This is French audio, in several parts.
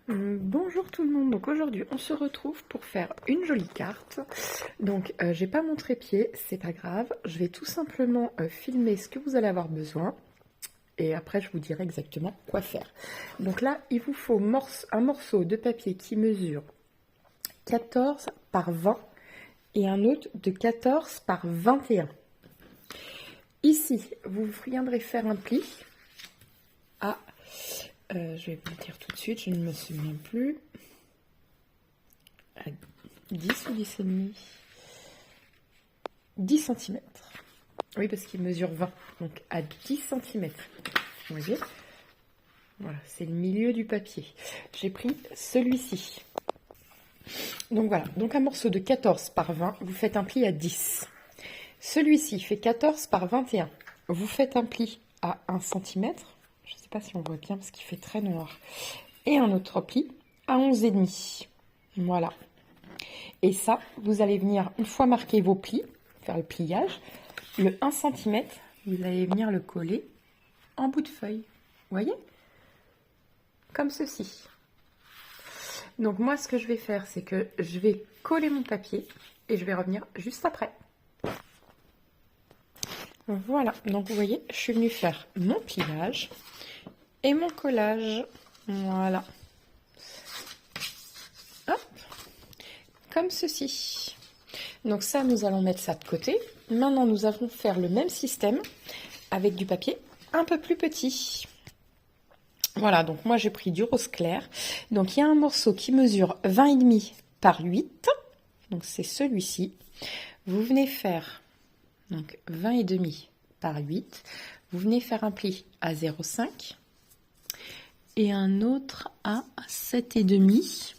Bonjour tout le monde, donc aujourd'hui on se retrouve pour faire une jolie carte. Donc j'ai pas mon trépied, c'est pas grave, je vais tout simplement filmer ce que vous allez avoir besoin et après je vous dirai exactement quoi faire. Donc là il vous faut un morceau de papier qui mesure 14 par 20 et un autre de 14 par 21. Ici vous viendrez faire un pli à... je vais vous le dire tout de suite, je ne me souviens plus. À 10 ou 10 et demi, 10 cm. Oui, parce qu'il mesure 20, donc à 10 cm. Vous voyez? Voilà, c'est le milieu du papier. J'ai pris celui-ci. Donc voilà, donc un morceau de 14 par 20, vous faites un pli à 10. Celui-ci fait 14 par 21. Vous faites un pli à 1 cm. Je ne sais pas si on voit bien parce qu'il fait très noir. Et un autre pli à 11,5. Voilà. Et ça, vous allez venir, une fois marqué vos plis, faire le pliage, le 1 cm, vous allez venir le coller en bout de feuille. Vous voyez? Comme ceci. Donc moi, ce que je vais faire, c'est que je vais coller mon papier et je vais revenir juste après. Voilà, donc vous voyez, je suis venue faire mon pliage et mon collage. Voilà. Hop. Comme ceci. Donc ça, nous allons mettre ça de côté. Maintenant, nous allons faire le même système avec du papier un peu plus petit. Voilà, donc moi j'ai pris du rose clair. Donc il y a un morceau qui mesure 20,5 par 8. Donc c'est celui-ci. Vous venez faire donc 20,5 par 8. Vous venez faire un pli à 0,5 et un autre à 7,5.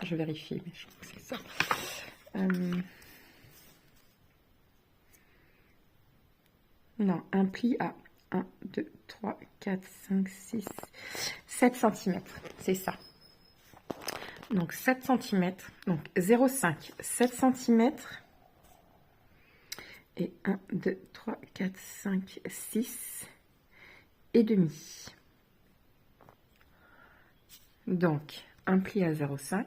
Je vérifie, mais je crois que c'est ça. Non, un pli à 1, 2, 3, 4, 5, 6, 7 cm. C'est ça. Donc 7 cm. Donc 0,5, 7 cm. Et 1, 2, 3, 4, 5, 6 et demi. Donc un pli à 0,5,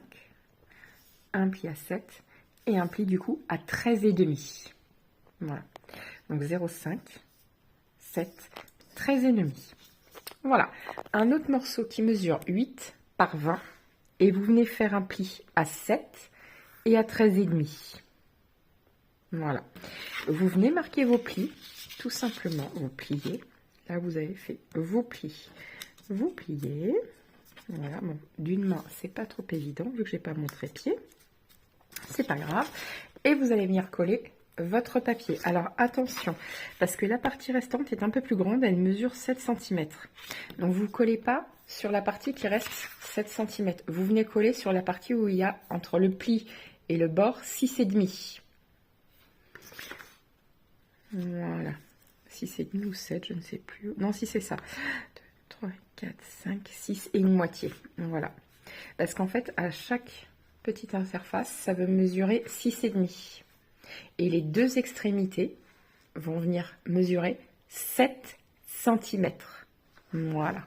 un pli à 7 et un pli du coup à 13,5. Voilà. Donc 0,5, 7, 13,5. Voilà. Un autre morceau qui mesure 8 par 20 et vous venez faire un pli à 7 et à 13,5. Voilà. Vous venez marquer vos plis, tout simplement, vous pliez. Là, vous avez fait vos plis. Vous pliez. Voilà, bon, d'une main, c'est pas trop évident vu que j'ai pas mon trépied. C'est pas grave. Et vous allez venir coller votre papier. Alors attention, parce que la partie restante est un peu plus grande, elle mesure 7 cm. Donc vous ne collez pas sur la partie qui reste 7 cm. Vous venez coller sur la partie où il y a entre le pli et le bord 6,5. Voilà. 6,5 ou 7, je ne sais plus. Non, si c'est ça. 2, 3, 4, 5, 6 et une moitié. Voilà. Parce qu'en fait, à chaque petite interface, ça veut mesurer 6,5. Et les deux extrémités vont venir mesurer 7 cm. Voilà.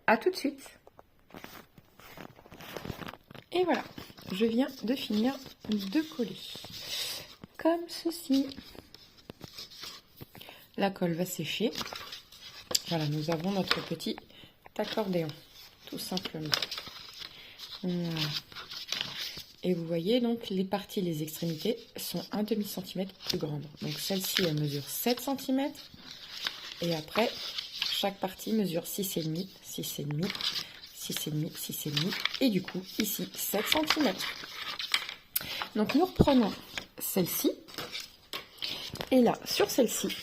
À tout de suite. Et voilà, je viens de finir de coller. Comme ceci. La colle va sécher. Voilà, nous avons notre petit accordéon, tout simplement. Voilà. Et vous voyez donc les parties, les extrémités sont 1/2 cm plus grandes. Donc celle-ci, elle mesure 7 cm. Et après, chaque partie mesure 6,5, 6,5, 6,5, 6,5. Et du coup, ici, 7 cm. Donc nous reprenons celle-ci. Et là, sur celle-ci,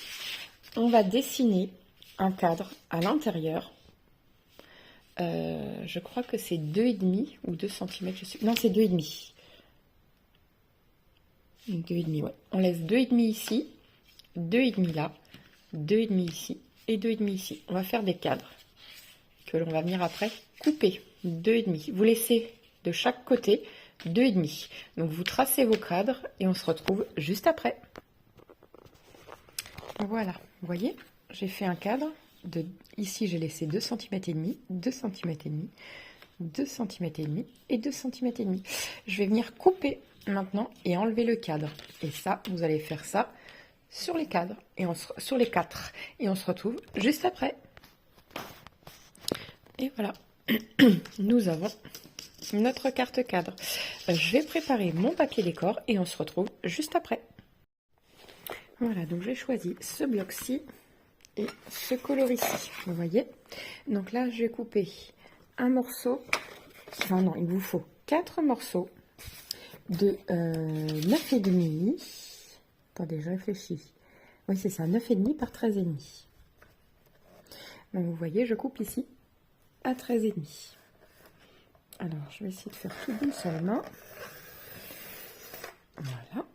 on va dessiner un cadre à l'intérieur. Je crois que c'est 2,5 ou 2 cm. Non, c'est 2,5. 2,5, ouais. On laisse 2,5 ici, 2,5 là, 2,5 ici et 2,5 ici. On va faire des cadres que l'on va venir après couper. 2,5. Vous laissez de chaque côté 2,5. Donc vous tracez vos cadres et on se retrouve juste après. Voilà, vous voyez, j'ai fait un cadre ici j'ai laissé 2 cm et demi, 2 cm et demi, 2 cm et demi et 2 cm et demi. Je vais venir couper maintenant et enlever le cadre. Et ça, vous allez faire ça sur les cadres et sur les 4. Et on se retrouve juste après. Et voilà, nous avons notre carte cadre. Je vais préparer mon papier décor et on se retrouve juste après. Voilà, donc j'ai choisi ce bloc-ci et ce coloris-ci, vous voyez. Donc là, je vais couper un morceau, enfin non, il vous faut 4 morceaux de 9,5. Attendez, je réfléchis. Oui, c'est ça, 9,5 par 13,5. Donc vous voyez, je coupe ici à 13,5. Alors, je vais essayer de faire tout d'une seule main. Voilà.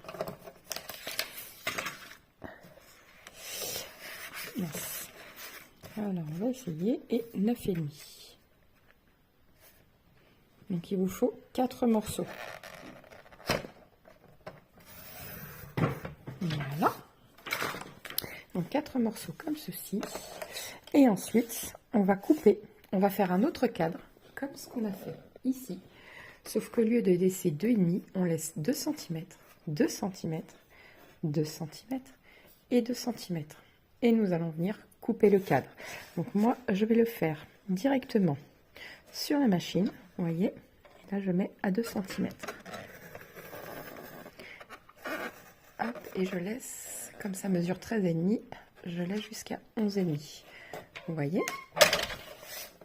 Yes. Alors, on va essayer. Et 9,5. Donc, il vous faut 4 morceaux. Voilà. Donc, 4 morceaux comme ceci. Et ensuite, on va couper. On va faire un autre cadre, comme ce qu'on a fait ici. Sauf qu'au lieu de laisser 2,5, on laisse 2 cm, 2 cm, 2 cm et 2 cm. Et nous allons venir couper le cadre. Donc moi, je vais le faire directement sur la machine. Vous voyez, et là, je mets à 2 cm. Hop, et je laisse, comme ça mesure 13,5, je laisse jusqu'à 11,5. Vous voyez?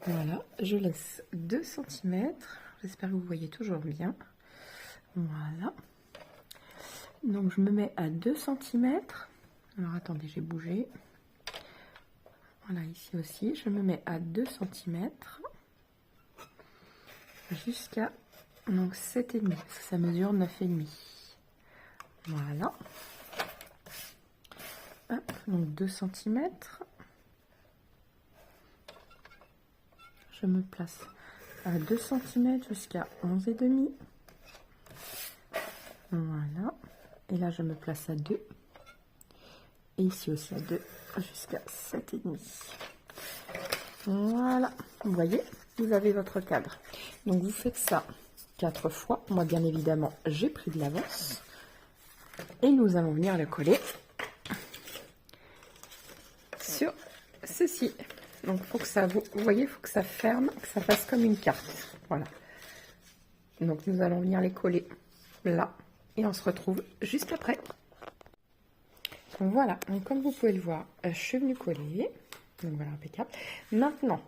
Voilà, je laisse 2 cm. J'espère que vous voyez toujours bien. Voilà. Donc, je me mets à 2 cm. Alors, attendez, j'ai bougé. Voilà, ici aussi, je me mets à 2 cm. Jusqu'à 7,5. Ça mesure 9,5. Voilà. Hop, donc 2 cm. Je me place à 2 cm jusqu'à 11,5. Voilà. Et là, je me place à 2. Et ici aussi à 2 jusqu'à 7,5. Voilà. Vous voyez, vous avez votre cadre. Donc, vous faites ça 4 fois. Moi, bien évidemment, j'ai pris de l'avance. Et nous allons venir le coller sur ceci. Donc, il faut que ça, vous voyez, il faut que ça ferme, que ça fasse comme une carte. Voilà. Donc, nous allons venir les coller là. Et on se retrouve juste après. Donc, voilà. Donc, comme vous pouvez le voir, je suis venue coller. Donc, voilà, impeccable. Maintenant,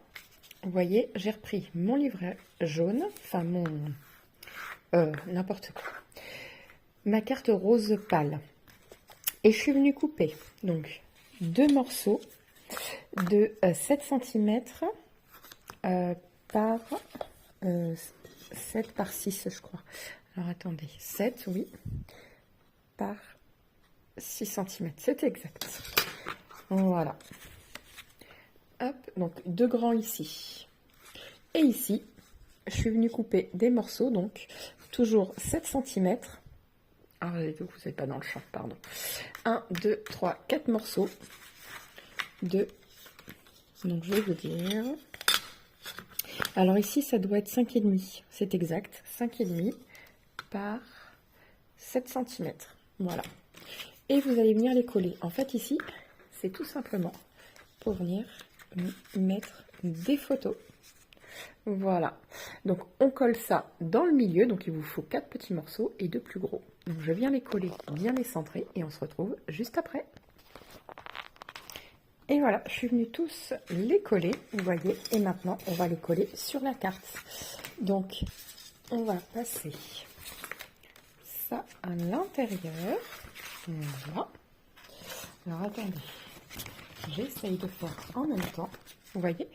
vous voyez, j'ai repris mon livret jaune. Enfin, mon... n'importe quoi. Ma carte rose pâle. Et je suis venue couper, donc, 2 morceaux de 7 cm par 7 par 6, je crois. Alors, attendez, 7, oui, par 6 cm, c'est exact. Voilà. Hop, donc 2 grands ici. Et ici, je suis venue couper des morceaux, donc, toujours 7 cm. Ah, vous n'êtes pas dans le champ, pardon. 1, 2, 3, 4 morceaux de... Donc, je vais vous dire... Alors, ici, ça doit être 5,5. C'est exact. 5,5 par 7 cm. Voilà. Et vous allez venir les coller. En fait, ici, c'est tout simplement pour venir mettre des photos. Voilà. Donc, on colle ça dans le milieu. Donc, il vous faut 4 petits morceaux et 2 plus gros. Donc, je viens les coller, bien les centrer et on se retrouve juste après. Et voilà, je suis venue tous les coller, vous voyez. Et maintenant, on va les coller sur la carte. Donc, on va passer ça à l'intérieur. Voilà. Alors, attendez. J'essaye de faire en même temps, vous voyez.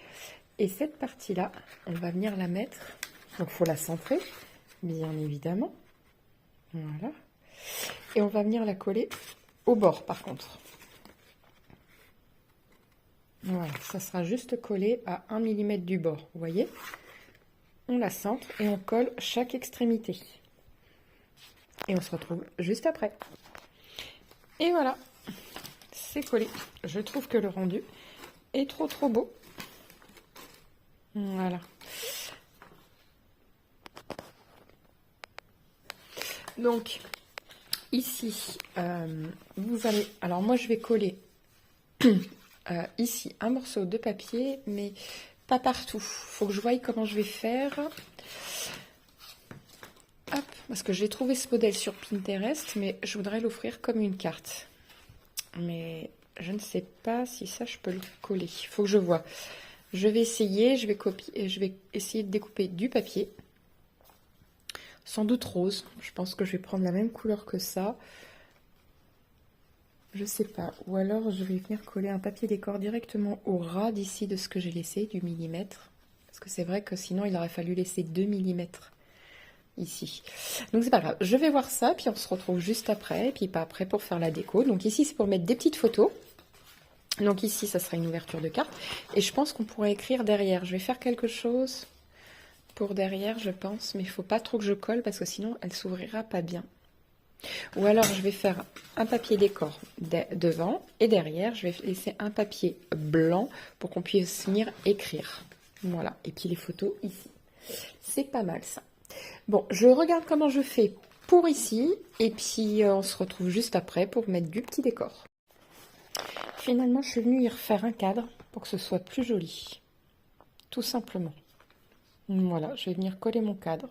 Et cette partie-là, on va venir la mettre. Donc, il faut la centrer, bien évidemment. Voilà. Et on va venir la coller au bord, par contre. Voilà, ça sera juste collé à 1 mm du bord, vous voyez. On la centre et on colle chaque extrémité. Et on se retrouve juste après. Et voilà, c'est collé. Je trouve que le rendu et trop beau. Voilà. Donc, ici, vous allez... Alors, moi, je vais coller ici un morceau de papier, mais pas partout. Faut que je voie comment je vais faire. Hop, parce que j'ai trouvé ce modèle sur Pinterest, mais je voudrais l'offrir comme une carte. Mais je ne sais pas si ça, je peux le coller. Il faut que je vois. Je vais essayer, je vais essayer de découper du papier. Sans doute rose. Je pense que je vais prendre la même couleur que ça. Je sais pas. Ou alors, je vais venir coller un papier décor directement au ras d'ici de ce que j'ai laissé, du millimètre. Parce que c'est vrai que sinon, il aurait fallu laisser 2 millimètres ici. Donc, c'est pas grave. Je vais voir ça, puis on se retrouve juste après. Et puis pas après pour faire la déco. Donc ici, c'est pour mettre des petites photos. Donc ici, ça sera une ouverture de carte. Et je pense qu'on pourrait écrire derrière. Je vais faire quelque chose pour derrière, je pense. Mais il ne faut pas trop que je colle parce que sinon, elle s'ouvrira pas bien. Ou alors, je vais faire un papier décor devant. Et derrière, je vais laisser un papier blanc pour qu'on puisse venir écrire. Voilà. Et puis les photos ici. C'est pas mal ça. Bon, je regarde comment je fais pour ici. Et puis, on se retrouve juste après pour mettre du petit décor. Finalement, je suis venue y refaire un cadre pour que ce soit plus joli. Tout simplement. Voilà, je vais venir coller mon cadre.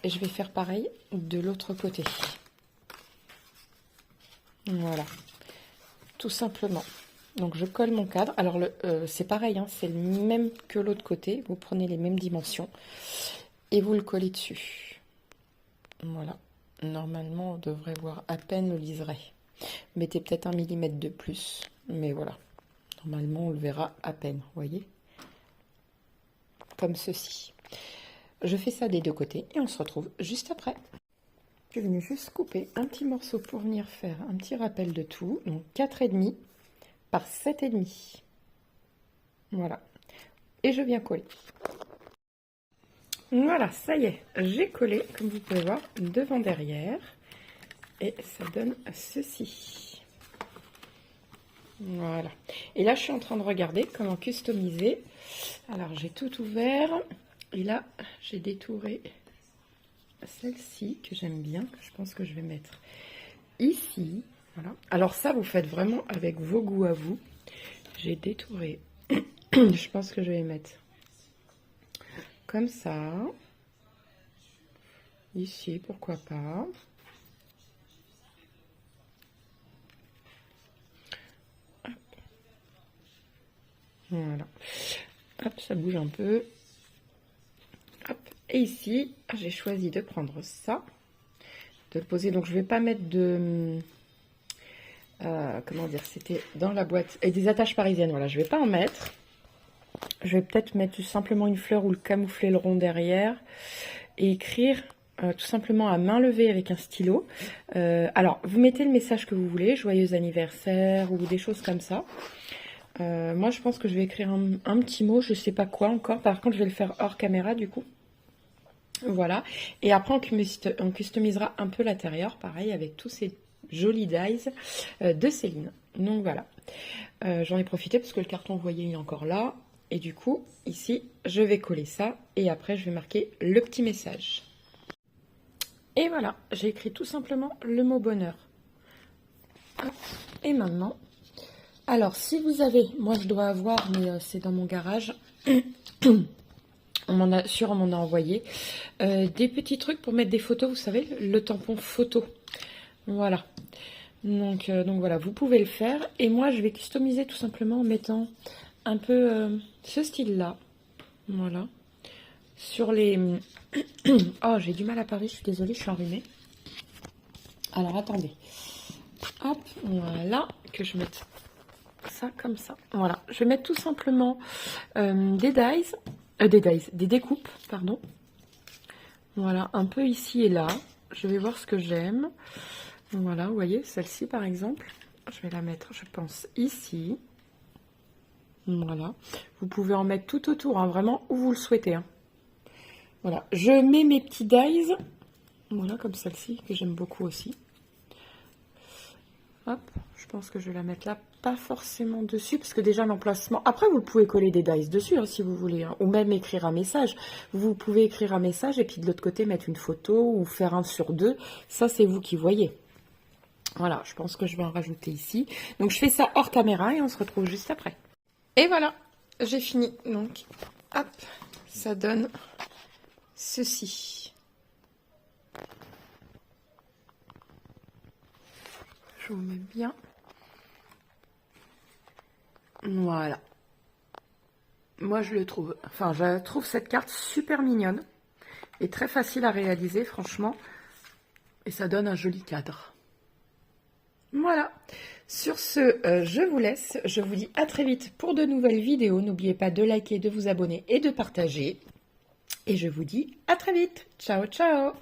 Et je vais faire pareil de l'autre côté. Voilà. Tout simplement. Donc, je colle mon cadre. Alors, c'est pareil, hein, c'est le même que l'autre côté. Vous prenez les mêmes dimensions. Et vous le collez dessus. Voilà. Normalement, on devrait voir à peine le liseré. Mettez peut-être 1 millimètre de plus, mais voilà. Normalement, on le verra à peine, vous voyez. Comme ceci. Je fais ça des deux côtés et on se retrouve juste après. Je suis venue juste couper un petit morceau pour venir faire un petit rappel de tout. Donc 4,5 par 7,5. Voilà. Et je viens coller. Voilà, ça y est, j'ai collé, comme vous pouvez voir, devant derrière. Et ça donne ceci. Voilà. Et là, je suis en train de regarder comment customiser. Alors, j'ai tout ouvert. Et là, j'ai détouré celle-ci que j'aime bien. Que je pense que je vais mettre ici. Voilà. Alors ça, vous faites vraiment avec vos goûts à vous. J'ai détouré. Je pense que je vais mettre comme ça. Ici, pourquoi pas. Voilà. Hop, ça bouge un peu. Hop. Et ici, j'ai choisi de prendre ça, de le poser. Donc, je ne vais pas mettre de... comment dire, c'était dans la boîte. Et des attaches parisiennes, voilà, je ne vais pas en mettre. Je vais peut-être mettre tout simplement une fleur ou le camoufler le rond derrière. Et écrire tout simplement à main levée avec un stylo. Alors, vous mettez le message que vous voulez, joyeux anniversaire ou des choses comme ça. Moi, je pense que je vais écrire un petit mot, je sais pas quoi encore. Par contre, je vais le faire hors caméra, du coup. Voilà. Et après, on customisera un peu l'intérieur, pareil, avec tous ces jolis dies de Céline. Donc, voilà. J'en ai profité parce que le carton, vous voyez, il est encore là. Et du coup, ici, je vais coller ça. Et après, je vais marquer le petit message. Et voilà, j'ai écrit tout simplement le mot bonheur. Hop. Et maintenant... Alors, si vous avez, moi je dois avoir, mais c'est dans mon garage, on m'en a envoyé, des petits trucs pour mettre des photos, vous savez, le tampon photo. Voilà. Donc voilà, vous pouvez le faire. Et moi, je vais customiser tout simplement en mettant un peu ce style-là. Voilà. Sur les... Oh, j'ai du mal à parler, je suis désolée, je suis enrhumée. Alors, attendez. Hop, voilà, que je mette... ça comme ça. Voilà, je vais mettre tout simplement des découpes, pardon. Voilà, un peu ici et là. Je vais voir ce que j'aime. Voilà, vous voyez, celle-ci par exemple. Je vais la mettre, je pense, ici. Voilà. Vous pouvez en mettre tout autour, hein, vraiment où vous le souhaitez. Hein. Voilà, je mets mes petits dies. Voilà, comme celle-ci, que j'aime beaucoup aussi. Hop, je pense que je vais la mettre là, pas forcément dessus, parce que déjà l'emplacement... Après, vous pouvez coller des dice dessus, hein, si vous voulez, hein, ou même écrire un message. Vous pouvez écrire un message et puis de l'autre côté mettre une photo ou faire 1 sur 2. Ça, c'est vous qui voyez. Voilà, je pense que je vais en rajouter ici. Donc, je fais ça hors caméra et on se retrouve juste après. Et voilà, j'ai fini. Donc, hop, ça donne ceci. Je vous mets bien. Voilà. Moi, je le trouve. Enfin, je trouve cette carte super mignonne et très facile à réaliser, franchement. Et ça donne un joli cadre. Voilà. Sur ce, je vous laisse. Je vous dis à très vite pour de nouvelles vidéos. N'oubliez pas de liker, de vous abonner et de partager. Et je vous dis à très vite. Ciao, ciao!